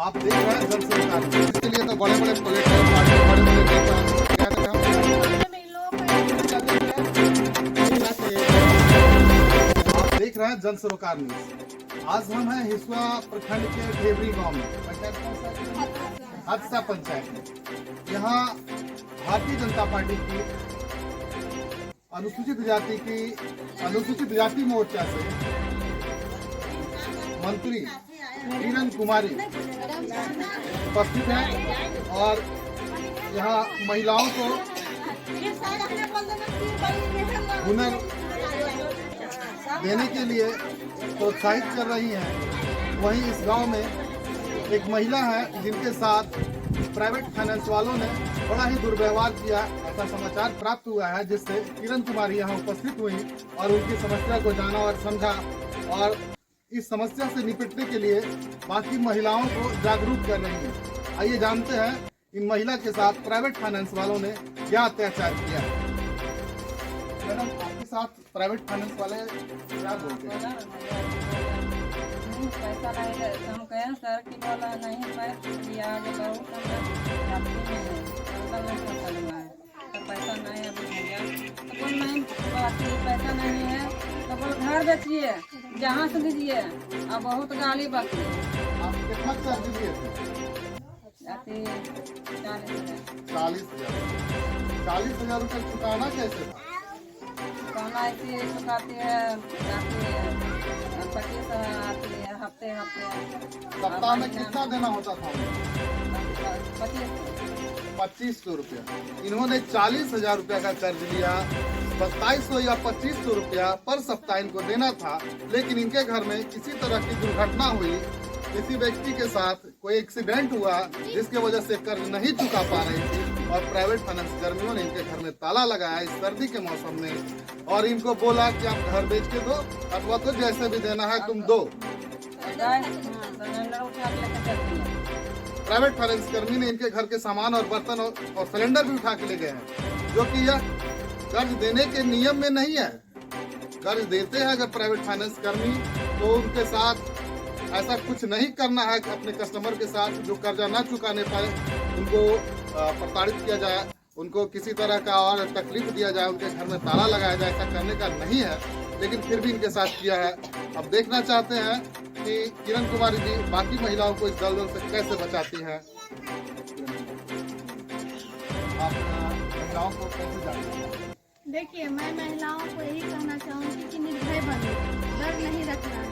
आप देख रहे हैं जन सरकार, इसके लिए तो बड़े बड़े पॉलिटिकल पार्टी, बड़े बड़े नेता कहते हैं आप देख रहे हैं जन सरोकार न्यूज। आज हम हैं हिसुआ प्रखंड के ढेबरी गांव में, पंचायत कौन सा? हादसा पंचायत में। यहाँ भारतीय जनता पार्टी की अनुसूचित जाति मोर्चा से मंत्री किरण कुमारी उपस्थित हैं और यहाँ महिलाओं को हुनर देने के लिए प्रोत्साहित कर रही हैं। वहीं इस गांव में एक महिला है जिनके साथ प्राइवेट फाइनेंस वालों ने बड़ा ही दुर्व्यवहार किया, ऐसा समाचार प्राप्त हुआ है, जिससे किरण कुमारी यहाँ उपस्थित हुई और उनकी समस्या को जाना और समझा और इस समस्या से निपटने के लिए बाकी महिलाओं को जागरूक कर रही हैं। आइए जानते हैं इन महिला के साथ प्राइवेट फाइनेंस वालों ने क्या अत्याचार किया। मैडम, आपके साथ प्राइवेट फाइनेंस वाले क्या बोलते हैं? पैसा नहीं है, हम कहें सर कि बोला नहीं पैसा पैसा नहीं है भैया, तो बोल नहीं पैसा नहीं है तो बोल घर बेचिए, जहाँ से दीजिए। अब बहुत गाली बाकी आप कितना चार्ज दिए थे? 40,000 रुपये चुकाना कैसे था? कहना ऐसे चुकाती है, 25 आती है हफ्ते सप्ताह में कितना देना होता था? 2500 रुपया। इन्होंने 40,000 रुपया का कर्ज लिया। 2700 या 2500 रुपया पर सप्ताह इनको देना था, लेकिन इनके घर में किसी तरह की दुर्घटना हुई, किसी व्यक्ति के साथ कोई एक्सीडेंट हुआ जिसके वजह से कर्ज नहीं चुका पा रही थी और प्राइवेट फाइनेंस कर्मियों ने इनके घर में ताला लगाया इस सर्दी के मौसम में और इनको बोला कि आप घर बेच के दो अथवा तो जैसे भी देना है तुम दो। प्राइवेट फाइनेंस कर्मी ने इनके घर के सामान और बर्तन और सिलेंडर भी उठा के ले गए हैं, जो कि यह कर्ज देने के नियम में नहीं है। कर्ज देते हैं अगर प्राइवेट फाइनेंस कर्मी तो उनके साथ ऐसा कुछ नहीं करना है कि अपने कस्टमर के साथ जो कर्जा ना चुकाने पाए उनको प्रताड़ित किया जाए, उनको किसी तरह का और तकलीफ दिया जाए, उनके घर में ताला लगाया जाए। ऐसा करने का नहीं है, लेकिन फिर भी इनके साथ किया है। अब देखना चाहते हैं कि किरण कुमारी जी बाकी महिलाओं को इस दलदल से कैसे बचाती हैं। आप महिलाओं को कैसे जानते हैं? देखिए, मैं महिलाओं को यही कहना चाहूँगी कि निर्भय बने, डर नहीं रखना है।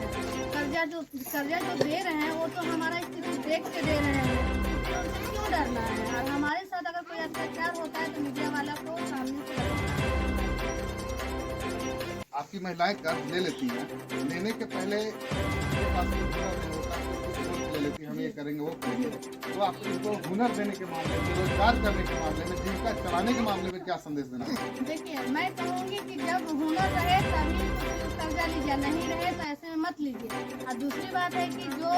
कर्जा जो दे रहे हैं वो तो हमारा स्थिति देख के दे रहे हैं, तो उनसे क्यों डरना है? और हमारे साथ अगर कोई अत्याचार होता है तो मीडिया वाला को सामने से आपकी महिलाएं कर्ज ले लेती हैं, लेने के पहले उनके पास कोई हुनर नहीं होता, ले लेती हम ये करेंगे वो करेंगे, तो आप इनको हुनर देने के मामले में, रोजगार करने के मामले में, जीविका चलाने के मामले में क्या संदेश देना है? देखिए, मैं कहूँगी कि जब हुनर रहे तभी कर्जा लीजिए, नहीं रहे तो ऐसे में मत लीजिए। और दूसरी बात है कि जो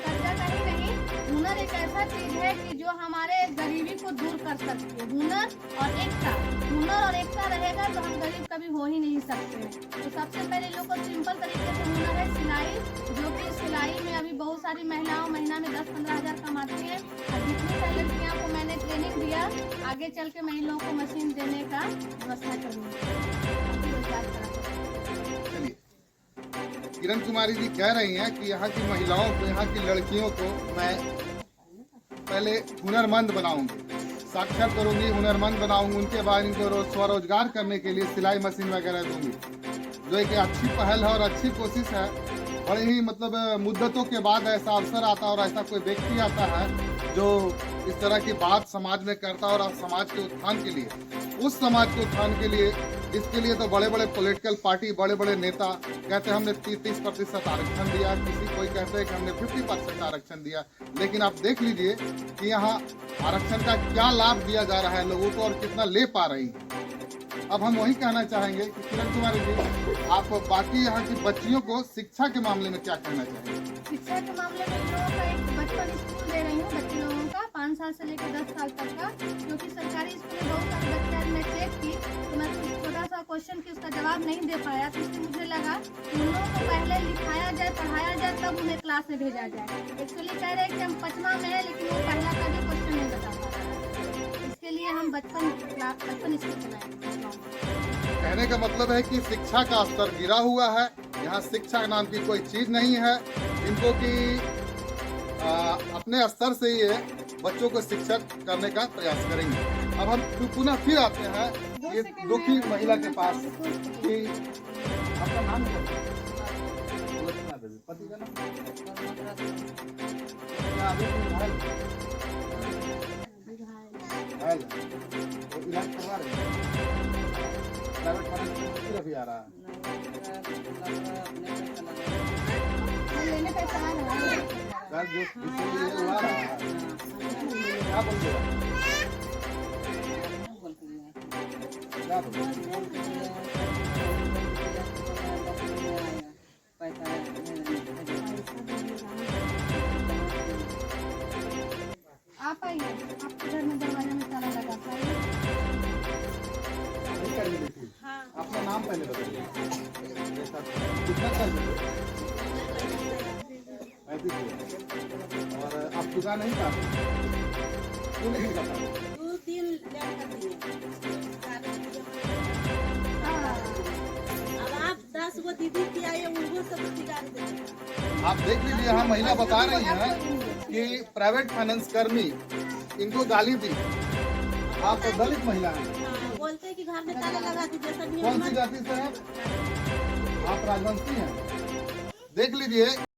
कर्जा का ही नहीं, हुनर एक ऐसा चीज है कि जो हमारे गरीबी को दूर कर सकती है। हुनर और एकता रहेगा तो हम गरीब कभी हो ही नहीं सकते। तो सबसे पहले लोग को सिंपल तरीके से हुनर है सिलाई, जो कि सिलाई में अभी बहुत सारी महिलाओं महीना में 10-15 हज़ार कमाती हैं। और जितनी सारी लड़कियों को मैंने ट्रेनिंग दिया, आगे चल के मैं इन लोगों को मशीन देने का व्यवस्था करूँगी। चलिए, किरण कुमारी जी कह रही हैं कि यहाँ की महिलाओं को, यहाँ की लड़कियों को मैं पहले हुनरमंद बनाऊंगी, साक्षर करूंगी, हुनरमंद बनाऊंगी, उनके बाद इनको स्वरोजगार करने के लिए सिलाई मशीन वगैरह दूंगी, जो एक अच्छी पहल है और अच्छी कोशिश है। बड़े ही मुद्दतों के बाद ऐसा अवसर आता है और ऐसा कोई व्यक्ति आता है जो इस तरह की बात समाज में करता है और समाज के उत्थान के लिए, उस समाज के उत्थान के लिए, इसके लिए तो बड़े बड़े पॉलिटिकल पार्टी, बड़े बड़े नेता कहते हैं हमने 30% आरक्षण दिया, कोई कहते हैं कि हमने 50% आरक्षण दिया, लेकिन आप देख लीजिए कि यहाँ आरक्षण का क्या लाभ दिया जा रहा है लोगों को और कितना ले पा रही है। अब हम वही कहना चाहेंगे कि किरण कुमारी जी, आप बाकी यहाँ की बच्चियों को शिक्षा के मामले में क्या कहना चाहेंगे? शिक्षा के मामले में लोगों का एक बचपन स्कूल दे रही हूँ बच्चे लोगों का 5 साल से लेकर 10 साल तक का, क्योंकि सरकारी स्कूल में बहुत सारे बच्चे आज मैं चेक की तो मैं छोटा सा क्वेश्चन की उसका जवाब नहीं दे पाया, तो इससे मुझे लगा कि उन लोगों को पहले लिखाया जाए, पढ़ाया जाए, तब उन्हें क्लास में भेजा जाए। एक्चुअली कह रहे हैं कि हम 5वां में है, लेकिन वो पहला का भी क्वेश्चन नहीं बता पा रहा है। इसके लिए हम बचपन स्कूल चलाएंगे। कहने का मतलब है कि शिक्षा का स्तर गिरा हुआ है, यहाँ शिक्षा नाम की कोई चीज नहीं है। इनको कि अपने स्तर से ये बच्चों को शिक्षित करने का प्रयास करेंगे। अब हम पुनः फिर आते हैं ये दुखी महिला के पास कि आपका नाम क्या है? पति का नाम क्या? अभी घायल है तो इलाज करवा रहे हैं, प्राइवेट फाइनेंस में भी आ रहा है। लेने पैसा आ रहा है सर जो जिससे ये हुआ रहा है क्या बोल रहे हैं? क्या बोल रहे हैं? आप आइए, आपके घर में दरवाजा में ताला लगा पाइए। अपना नाम पहले बताइए। कितना साल से? 35 और आप चुका नहीं पाते? क्यों नहीं चुका पाते? 2-3 लेट कर दिए। अब आप 10 गो दीदी की आई उनको सब शिकार देते। आप देख लीजिए, यहाँ महिला बता रही हैं कि प्राइवेट फाइनेंस कर्मी इनको गाली दी। आप तो दलित महिला हैं। हाँ, बोलते हैं कि घर में ताला लगा दीजिए सभी। कौन सी जाति से हैं आप? आप राजवंशी हैं। देख लीजिए